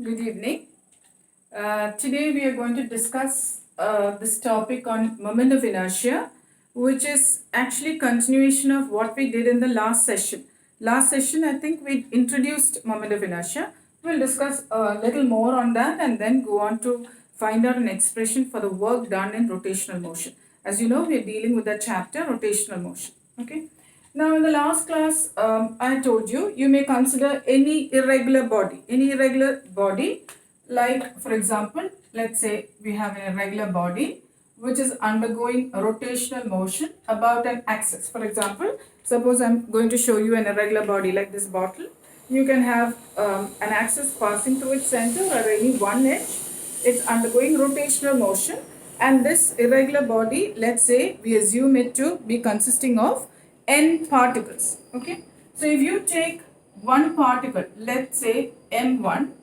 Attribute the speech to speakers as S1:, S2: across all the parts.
S1: Good evening. Today we are going to discuss this topic on moment of inertia, which is actually continuation of what we did in the last session. Last session, I think we introduced moment of inertia. We'll discuss a little more on that and then go on to find out an expression for the work done in rotational motion. As you know, we're dealing with the chapter rotational motion. Okay. Now, in the last class, I told you, you may consider any irregular body. Any irregular body, like for example, let's say we have an irregular body which is undergoing a rotational motion about an axis. For example, suppose I'm going to show you an irregular body like this bottle. You can have an axis passing through its center or any one edge. It's undergoing rotational motion, and this irregular body, let's say we assume it to be consisting of n particles. Okay, so if you take one particle, let's say m1,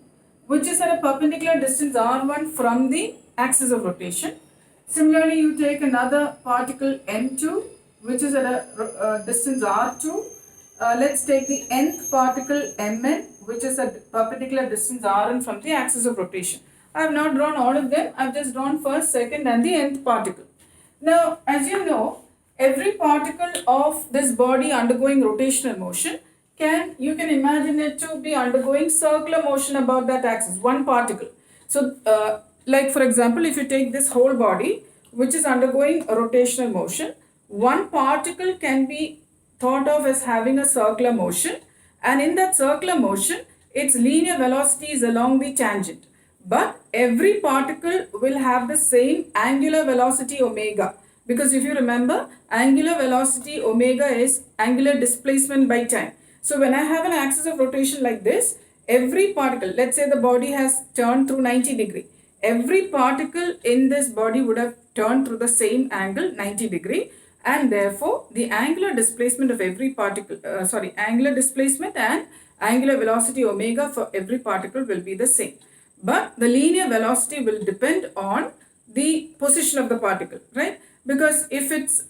S1: which is at a perpendicular distance r1 from the axis of rotation. Similarly, you take another particle m2, which is at a distance r2. Let's take the nth particle mn, which is at perpendicular distance rn from the axis of rotation. I have not drawn all of them. I have just drawn first, second and the nth particle. Now, as you know, every particle of this body undergoing rotational motion you can imagine it to be undergoing circular motion about that axis, one particle. So, like for example, if you take this whole body which is undergoing a rotational motion, one particle can be thought of as having a circular motion, and in that circular motion, its linear velocity is along the tangent. But every particle will have the same angular velocity omega, because if you remember, angular velocity omega is angular displacement by time. So when I have an axis of rotation like this, every particle, let's say the body has turned through 90 degree. Every particle in this body would have turned through the same angle, 90 degree, and therefore the angular displacement of every particle, angular displacement and angular velocity omega for every particle will be the same. But the linear velocity will depend on the position of the particle, right? Because if it's,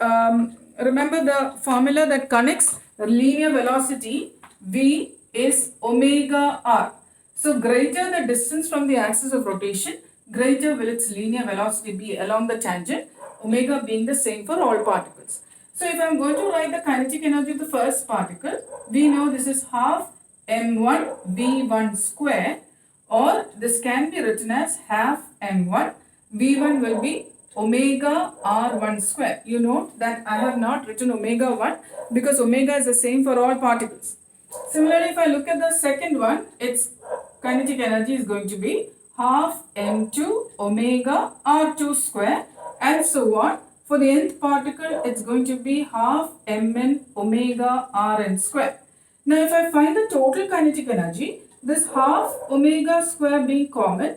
S1: remember the formula that connects the linear velocity v is omega r. So greater the distance from the axis of rotation, greater will its linear velocity be along the tangent, omega being the same for all particles. So if I am going to write the kinetic energy of the first particle, we know this is half m1 v1 square, or this can be written as half m1 v1 will be omega r1 square. You note that I have not written omega 1 because omega is the same for all particles. Similarly, if I look at the second one, its kinetic energy is going to be half m2 omega r2 square, and so on. For the nth particle, it's going to be half mn omega rn square. Now, if I find the total kinetic energy, this half omega square being common,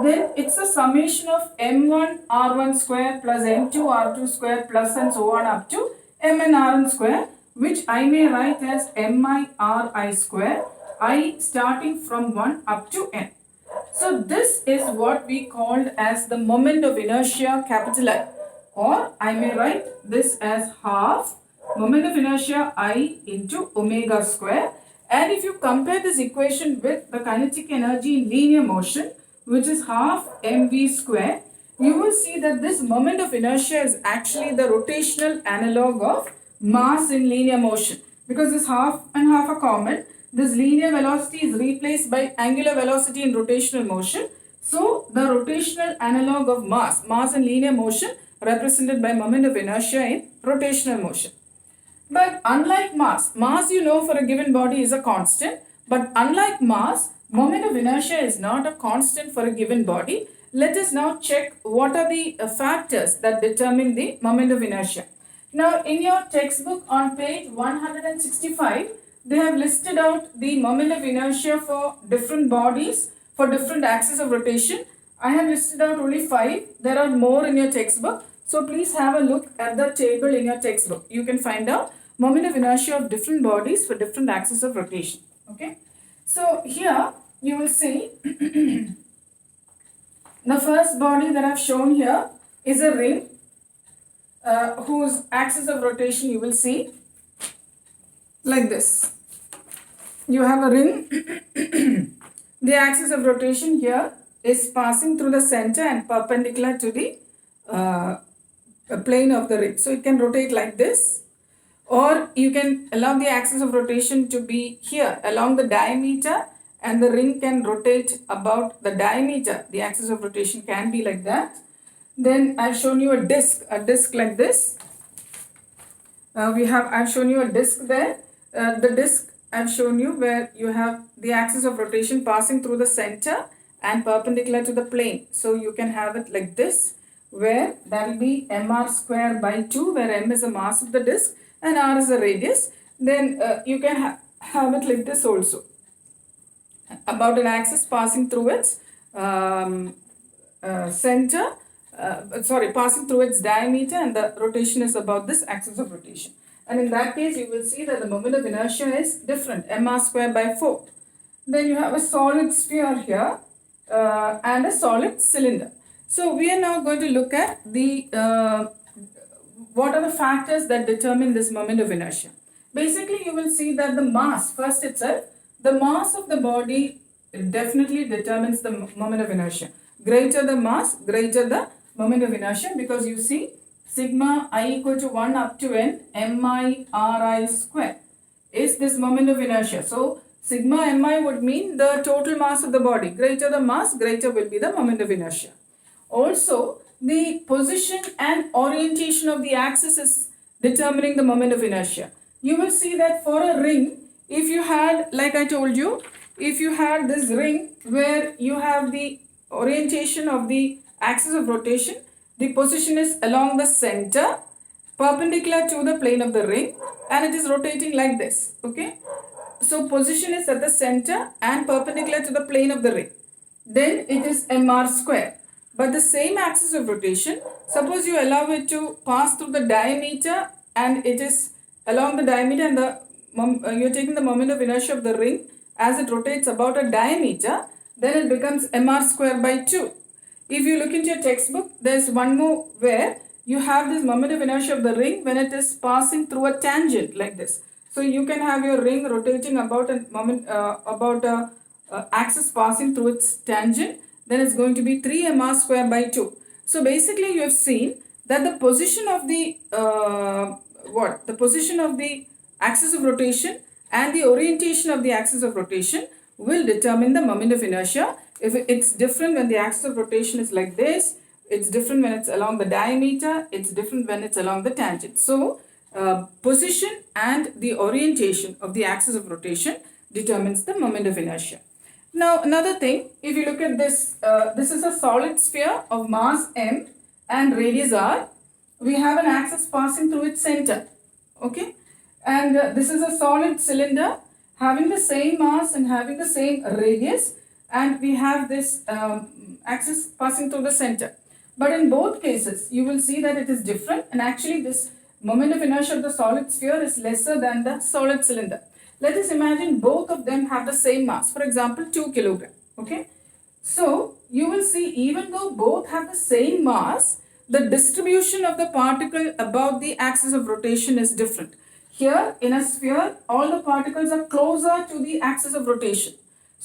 S1: then it's a summation of m1 r1 square plus m2 r2 square plus and so on up to mn rn square, which I may write as mi ri square, I starting from 1 up to n. So this is what we called as the moment of inertia, capital I, or I may write this as half moment of inertia I into omega square. And if you compare this equation with the kinetic energy in linear motion, which is half mv square, you will see that this moment of inertia is actually the rotational analog of mass in linear motion. Because this half and half are common, this linear velocity is replaced by angular velocity in rotational motion. So the rotational analog of mass in linear motion represented by moment of inertia in rotational motion. But unlike mass you know for a given body is a constant, but unlike mass, moment of inertia is not a constant for a given body. Let us now check what are the factors that determine the moment of inertia. Now, in your textbook on page 165, they have listed out the moment of inertia for different bodies, for different axes of rotation. I have listed out only 5. There are more in your textbook. So, please have a look at the table in your textbook. You can find out moment of inertia of different bodies for different axes of rotation. Okay. So, here you will see the first body that I have shown here is a ring whose axis of rotation you will see like this. You have a ring. the axis of rotation here is passing through the center and perpendicular to the plane of the ring. So it can rotate like this, or you can allow the axis of rotation to be here along the diameter, and the ring can rotate about the diameter. The axis of rotation can be like that. Then I've shown you a disc like this. I've shown you a disc there. The disc I've shown you where you have the axis of rotation passing through the center and perpendicular to the plane. So you can have it like this, where that will be mr square by 2, where m is the mass of the disc and r is the radius. Then you can have it like this also, about an axis passing through its passing through its diameter, and the rotation is about this axis of rotation. And in that case, you will see that the moment of inertia is different, mr square by 4. Then you have a solid sphere here and a solid cylinder. So we are now going to look at the what are the factors that determine this moment of inertia. Basically, you will see that the mass, first itself, the mass of the body definitely determines the moment of inertia. Greater the mass, greater the moment of inertia, because you see sigma I equal to 1 up to n mi ri square is this moment of inertia. So sigma mi would mean the total mass of the body. Greater the mass, greater will be the moment of inertia. Also, the position and orientation of the axis is determining the moment of inertia. You will see that for a ring, if you had, like I told you, if you had this ring where you have the orientation of the axis of rotation, the position is along the center, perpendicular to the plane of the ring, and it is rotating like this. Okay. So position is at the center and perpendicular to the plane of the ring. Then it is mr square. But the same axis of rotation, suppose you allow it to pass through the diameter, and it is along the diameter, and you're taking the moment of inertia of the ring as it rotates about a diameter, then it becomes mr square by 2. If you look into your textbook, there's one more where you have this moment of inertia of the ring when it is passing through a tangent like this. So you can have your ring rotating about a axis passing through its tangent. Then it's going to be 3 mr square by 2. So basically you have seen that the position of the the position of the axis of rotation and the orientation of the axis of rotation will determine the moment of inertia. If it's different when the axis of rotation is like this, it's different when it's along the diameter, it's different when it's along the tangent. So position and the orientation of the axis of rotation determines the moment of inertia. Now another thing, if you look at this, this is a solid sphere of mass m and radius r. We have an axis passing through its center. Okay, and this is a solid cylinder having the same mass and having the same radius, and we have this axis passing through the center. But in both cases, you will see that it is different, and actually this moment of inertia of the solid sphere is lesser than the solid cylinder. Let us imagine both of them have the same mass, for example 2 kilogram. Okay, so you will see even though both have the same mass, the distribution of the particle about the axis of rotation is different. Here in a sphere, all the particles are closer to the axis of rotation.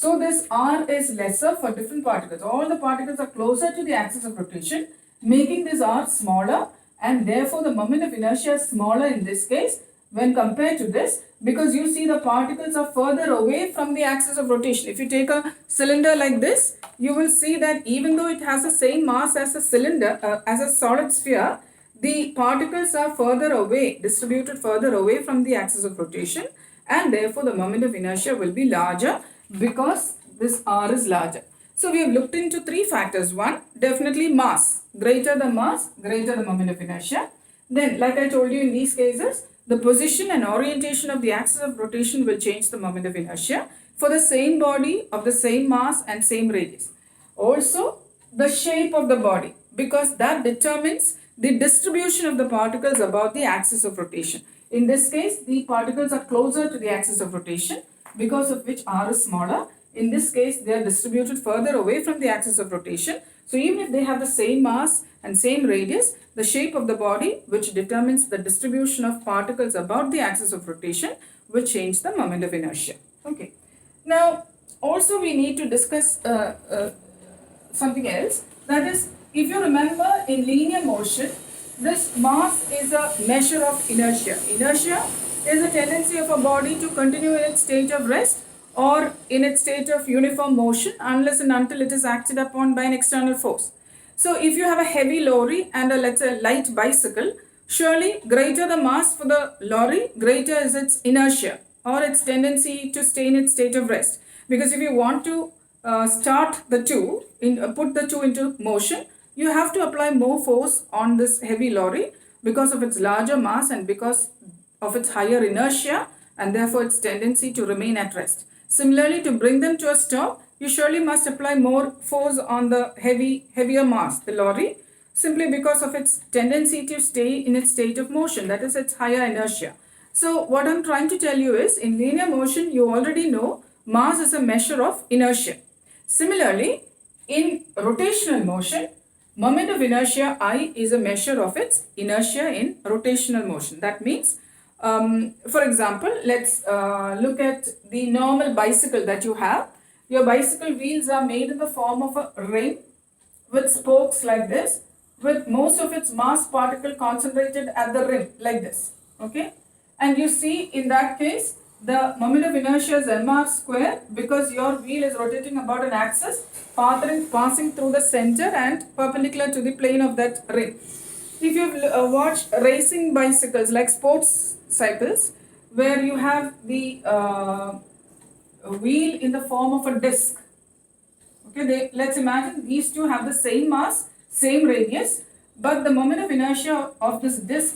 S1: So this r is lesser for different particles. All the particles are closer to the axis of rotation, making this r smaller, and therefore the moment of inertia is smaller in this case when compared to this, because you see the particles are further away from the axis of rotation. If you take a cylinder like this, you will see that even though it has the same mass as a cylinder, as a solid sphere, the particles are further away, distributed further away from the axis of rotation, and therefore the moment of inertia will be larger because this r is larger. So we have looked into three factors. One, definitely mass. Greater the mass, greater the moment of inertia. Then, like I told you, in these cases, the position and orientation of the axis of rotation will change the moment of inertia for the same body of the same mass and same radius. Also, the shape of the body, because that determines the distribution of the particles about the axis of rotation. In this case, the particles are closer to the axis of rotation, because of which r is smaller. In this case, they are distributed further away from the axis of rotation. So even if they have the same mass and same radius, the shape of the body, which determines the distribution of particles about the axis of rotation, will change the moment of inertia. Okay. Now, Also, we need to discuss something else. That is, if you remember in linear motion, this mass is a measure of inertia. Inertia is a tendency of a body to continue in its state of rest or in its state of uniform motion unless and until it is acted upon by an external force. So if you have a heavy lorry and a, let's say, light bicycle, surely greater the mass for the lorry, greater is its inertia or its tendency to stay in its state of rest. Because if you want to start the two, put the two into motion, you have to apply more force on this heavy lorry because of its larger mass and because of its higher inertia and therefore its tendency to remain at rest. Similarly, to bring them to a stop, you surely must apply more force on the heavier mass, the lorry, simply because of its tendency to stay in its state of motion, that is its higher inertia. So what I'm trying to tell you is, in linear motion, you already know mass is a measure of inertia. Similarly, in rotational motion, moment of inertia I is a measure of its inertia in rotational motion. That means, for example, let's look at the normal bicycle that you have. Your bicycle wheels are made in the form of a ring with spokes like this, with most of its mass particle concentrated at the rim like this. Okay, and you see in that case the moment of inertia is mr square because your wheel is rotating about an axis passing through the center and perpendicular to the plane of that ring. If you've watched racing bicycles like sports cycles where you have the wheel in the form of a disc. Okay, let's imagine these two have the same mass, same radius, but the moment of inertia of this disc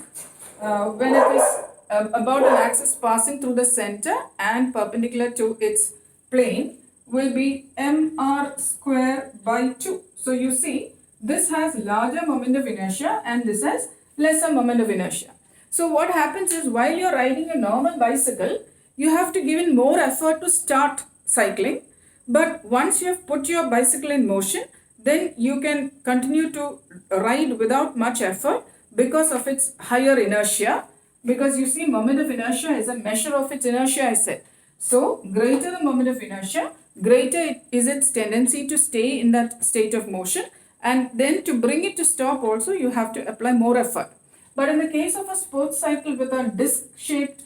S1: when it is about an axis passing through the center and perpendicular to its plane will be mr square by 2. So you see, this has larger moment of inertia and this has lesser moment of inertia. So what happens is, while you're riding a normal bicycle, you have to give in more effort to start cycling. But once you have put your bicycle in motion, then you can continue to ride without much effort because of its higher inertia. Because you see, moment of inertia is a measure of its inertia, I said. So, greater the moment of inertia, greater is its tendency to stay in that state of motion. And then to bring it to stop also, you have to apply more effort. But in the case of a sports cycle with a disc-shaped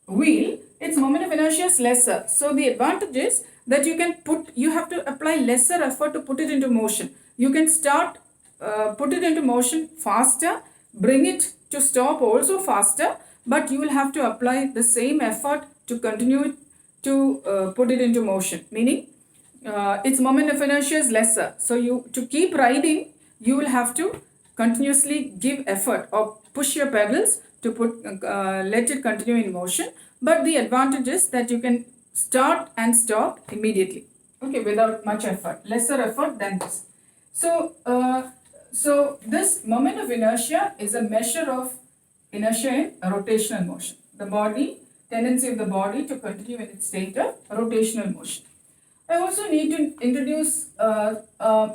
S1: wheel, its moment of inertia is lesser. So the advantage is that you have to apply lesser effort to put it into motion. You can put it into motion faster, bring it to stop also faster, but you will have to apply the same effort to continue to put it into motion, meaning its moment of inertia is lesser. So to keep riding, you will have to continuously give effort or push your pedals to let it continue in motion. But the advantage is that you can start and stop immediately, okay, without much effort, lesser effort than this. So this moment of inertia is a measure of inertia in rotational motion. The tendency of the body to continue in its state of rotational motion. I also need to introduce a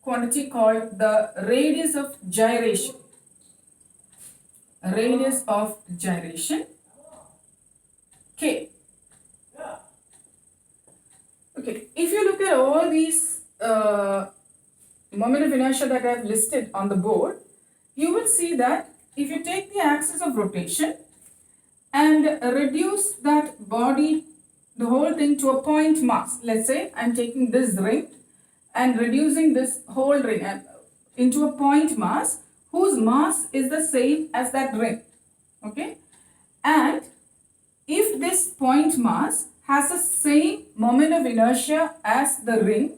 S1: quantity called the radius of gyration. Radius of gyration, K. Okay, if you look at all these moment of inertia that I have listed on the board, you will see that if you take the axis of rotation and reduce that body, the whole thing, to a point mass. Let's say I'm taking this ring and reducing this whole ring into a point mass whose mass is the same as that ring. Okay, and if this point mass has the same moment of inertia as the ring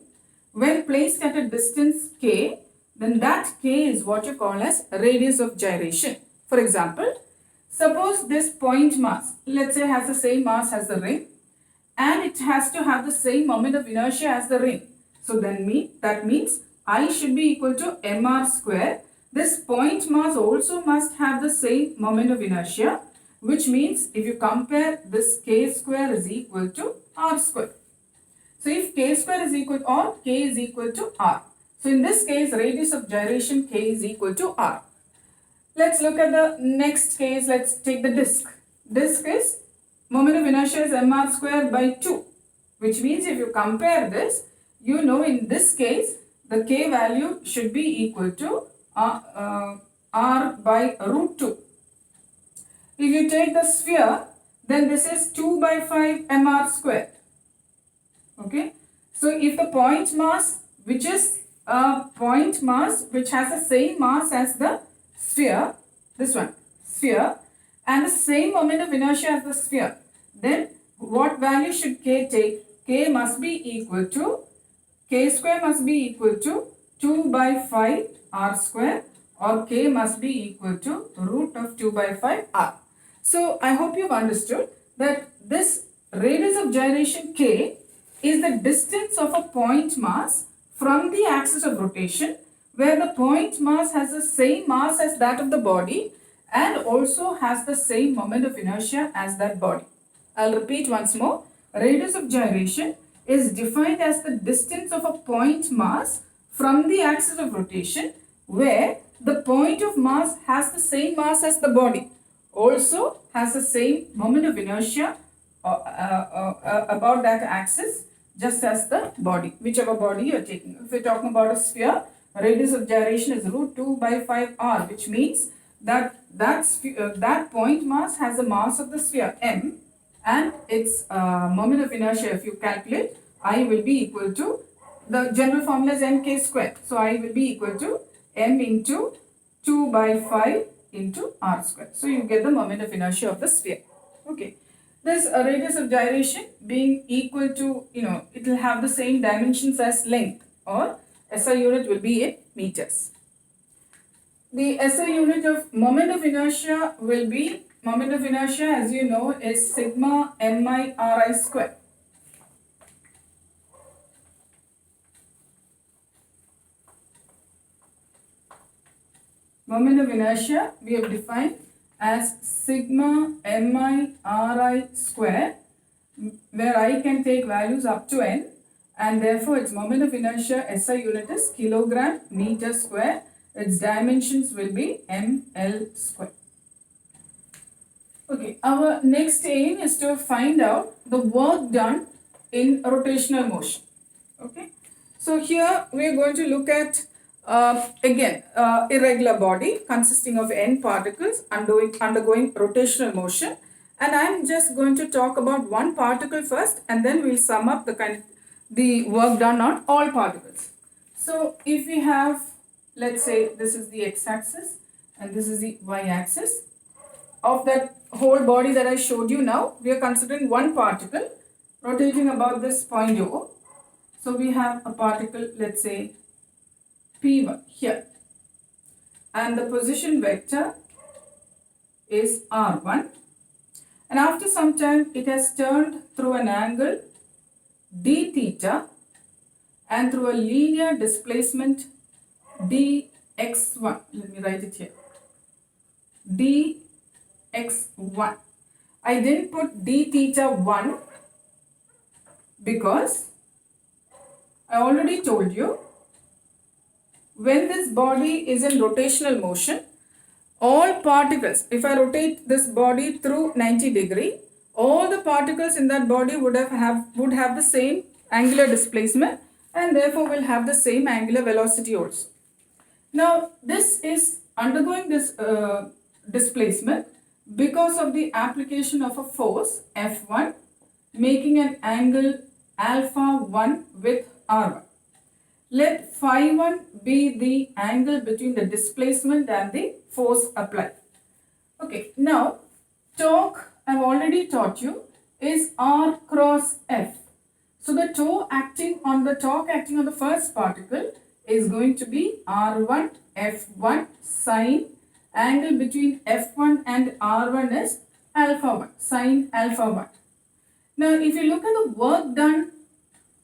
S1: when placed at a distance k, then that k is what you call as radius of gyration. For example, suppose this point mass, let's say, has the same mass as the ring and it has to have the same moment of inertia as the ring. So then that means I should be equal to mr square. This point mass also must have the same moment of inertia, which means if you compare, this k square is equal to r square. So if k square is equal to r, k is equal to r. So in this case, radius of gyration k is equal to r. Let's look at the next case. Let's take the disk. Disk is moment of inertia is mr square by 2, which means if you compare this, you know in this case, the k value should be equal to r by root 2. If you take the sphere, then this is 2 by 5 mr squared. Okay. So if the point mass, which is a point mass which has the same mass as the sphere, this one, sphere, and the same moment of inertia as the sphere, then what value should k take? K must be equal to, k square must be equal to 2 by 5 r square, or k must be equal to root of 2 by 5 r. So I hope you've understood that this radius of gyration k is the distance of a point mass from the axis of rotation, where the point mass has the same mass as that of the body and also has the same moment of inertia as that body. I'll repeat once more. Radius of gyration is defined as the distance of a point mass from the axis of rotation, where the point of mass has the same mass as the body, also has the same moment of inertia about that axis, just as the body, whichever body you are taking. If we are talking about a sphere, radius of gyration is root 2 by 5 r, which means that that point mass has the mass of the sphere m, and its moment of inertia, if you calculate, I will be equal to, the general formula is mk square. So I will be equal to m into 2 by 5 into r square. So you get the moment of inertia of the sphere. Okay. This radius of gyration being equal to, it will have the same dimensions as length, or SI unit will be in meters. The SI unit of moment of inertia will be, moment of inertia as you know is sigma mi ri square. Moment of inertia we have defined as sigma mi ri square, where I can take values up to n, and therefore its moment of inertia SI unit is kilogram meter square. Its dimensions will be ml square. Okay, our next aim is to find out the work done in rotational motion. Okay, so here we are going to look at again irregular body consisting of n particles undergoing rotational motion, and I am just going to talk about one particle first, and then we will sum up the work done on all particles. So if we have, let's say this is the x-axis and this is the y-axis of that whole body that I showed you. Now we are considering one particle rotating about this point O. So we have a particle, let's say P1 here, and the position vector is R1, and after some time it has turned through an angle d theta and through a linear displacement dx1. Let me write it here, dx1. I didn't put d theta 1 because I already told you, when this body is in rotational motion, all particles, if I rotate this body through 90 degree, all the particles in that body would have the same angular displacement, and therefore will have the same angular velocity also. Now this is undergoing this displacement because of the application of a force F1, making an angle alpha 1 with R1. Let phi 1 be the angle between the displacement and the force applied. Okay, now torque, I have already taught you, is R cross F. So the torque acting on the first particle is going to be R1 F1 sine, angle between F1 and R1 is alpha 1, sine alpha 1. Now if you look at the work done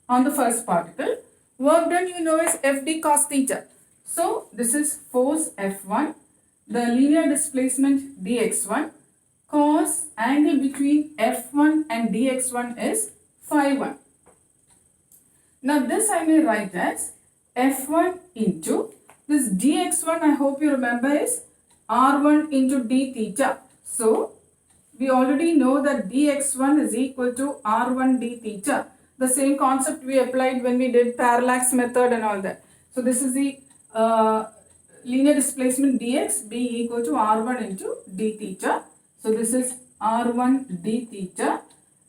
S1: on the first particle, work done you know is Fd cos theta. So this is force F1, the linear displacement dx1, cos angle between F1 and dx1 is phi 1. Now this I may write as F1 into this dx1, I hope you remember, is R1 into d theta. So we already know that dx1 is equal to r1 d theta. The same concept we applied when we did parallax method and all that. So this is the linear displacement dx being equal to r1 into d theta. So this is r1 d theta,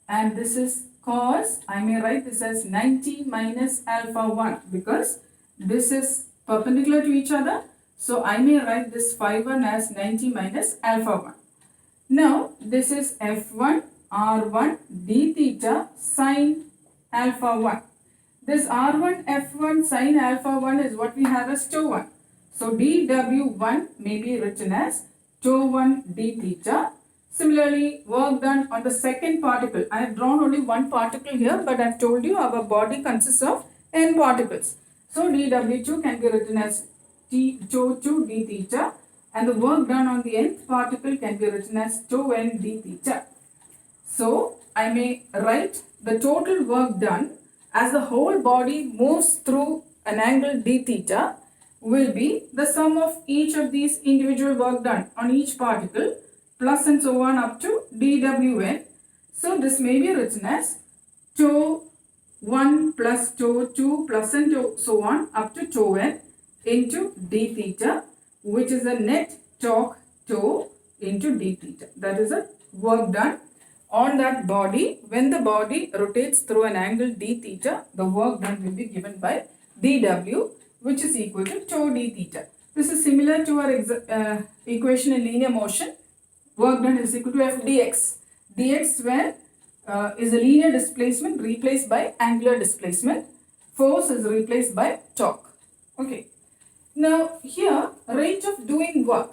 S1: and this is cos, I may write this as 90 minus alpha 1 because this is perpendicular to each other. So I may write this phi 1 as 90 minus alpha 1. Now this is f1 r1 d theta sine alpha 1. This r1 f1 sine alpha 1 is what we have as tau 1. So dw1 may be written as tau 1 d theta. Similarly, work done on the second particle. I have drawn only one particle here, but I have told you our body consists of n particles. So dw2 can be written as tau 2 d theta, and the work done on the nth particle can be written as tau n d theta. So I may write the total work done as the whole body moves through an angle d theta will be the sum of each of these individual work done on each particle plus and so on up to dwn. So this may be written as tau 1 plus tau 2 plus and so on up to tau n into d theta, which is a net torque tau into d theta. That is a work done on that body. When the body rotates through an angle d theta, the work done will be given by dw, which is equal to tau d theta. This is similar to our equation in linear motion. Work done is equal to f dx. Dx where is a linear displacement replaced by angular displacement. Force is replaced by torque. Okay. Now here, rate of doing work.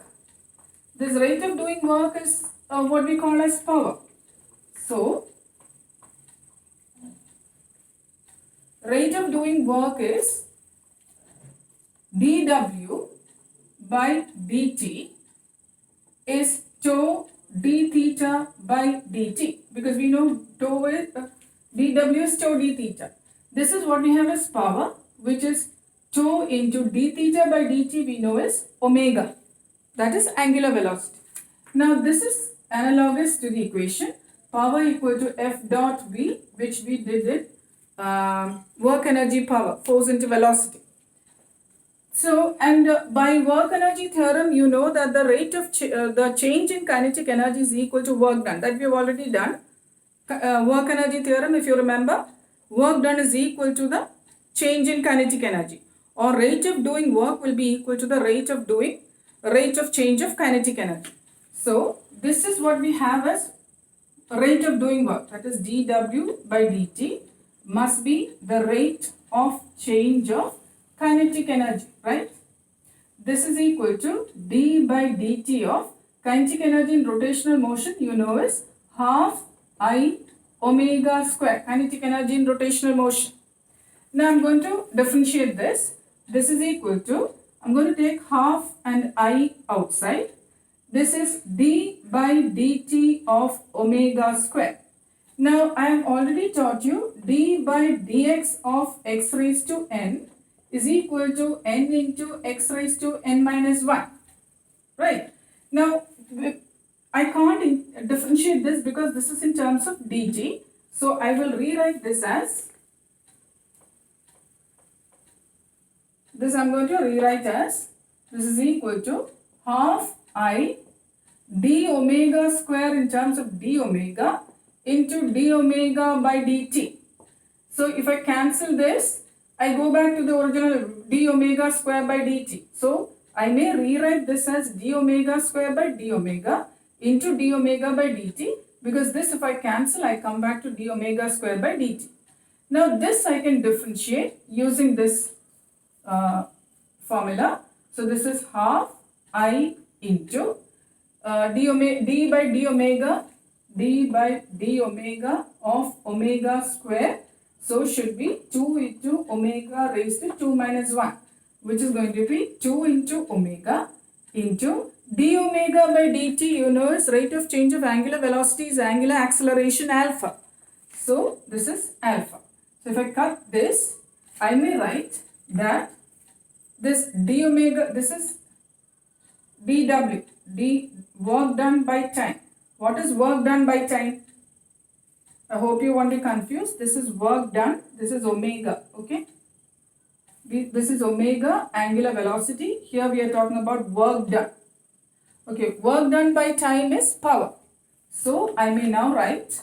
S1: This rate of doing work is what we call as power. So, rate of doing work is dw by dt is tau d theta by dt, because we know tau is dw is tau d theta. This is what we have as power, which is tau into d theta by dt we know is omega. That is angular velocity. Now this is analogous to the equation power equal to F dot V, which we did it work energy power, force into velocity. So, and by work energy theorem, you know that the rate of the change in kinetic energy is equal to work done. That we have already done. Work energy theorem, if you remember, work done is equal to the change in kinetic energy, or rate of doing work will be equal to the rate of change of kinetic energy. So, this is what we have as rate of doing work, that is dw by dt must be the rate of change of kinetic energy, right? This is equal to d by dt of kinetic energy in rotational motion, you know, is half I omega square, kinetic energy in rotational motion. Now I'm going to differentiate this. This is equal to, I'm going to take half and I outside. This is d by dt of omega square. Now I have already taught you d by dx of x raised to n is equal to n into x raised to n minus 1. Right? Now I can't differentiate this because this is in terms of dt. So I will rewrite this as, this I'm going to rewrite as, this is equal to half I d omega square in terms of d omega into d omega by dt. So if I cancel this, I go back to the original d omega square by dt. So I may rewrite this as d omega square by d omega into d omega by dt, because this if I cancel, I come back to d omega square by dt. Now this I can differentiate using this formula. So this is half I into d by d omega of omega square. So should be 2 into omega raised to 2 minus 1, which is going to be 2 into omega into d omega by dt, you know, is rate of change of angular velocity is angular acceleration alpha. So this is alpha. So if I cut this, I may write that this d omega, this is dw, d work done by time. What is work done by time? I hope you won't be confused. This is work done. This is omega. Okay. This is omega, angular velocity. Here we are talking about work done. Okay. Work done by time is power. So I may now write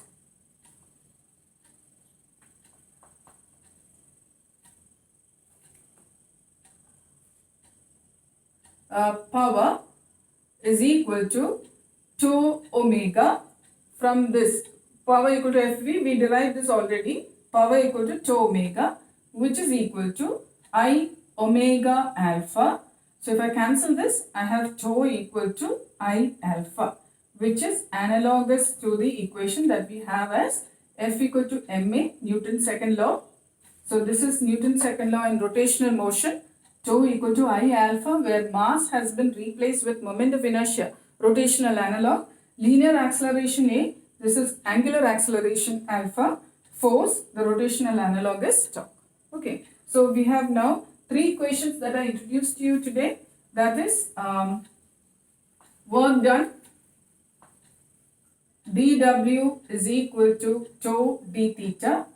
S1: power is equal to 2 omega. From this power equal to FV, we derived this already. Power equal to 2 omega, which is equal to I omega alpha. So if I cancel this, I have tau equal to I alpha, which is analogous to the equation that we have as F equal to ma, Newton's second law. So this is Newton's second law in rotational motion. Tau equal to I alpha, where mass has been replaced with moment of inertia, rotational analog. Linear acceleration A, this is angular acceleration alpha. Force, the rotational analog is tau. Okay, so we have now three equations that I introduced to you today. That is work done, dW is equal to tau d theta,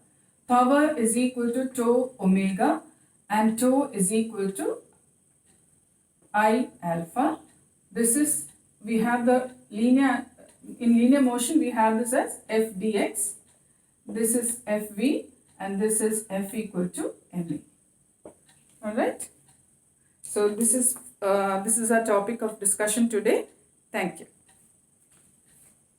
S1: power is equal to tau omega, and tau is equal to I alpha. This is, we have the linear, in linear motion we have this as f dx, this is fv, and this is f equal to ma. Alright, so this is our topic of discussion today. Thank you.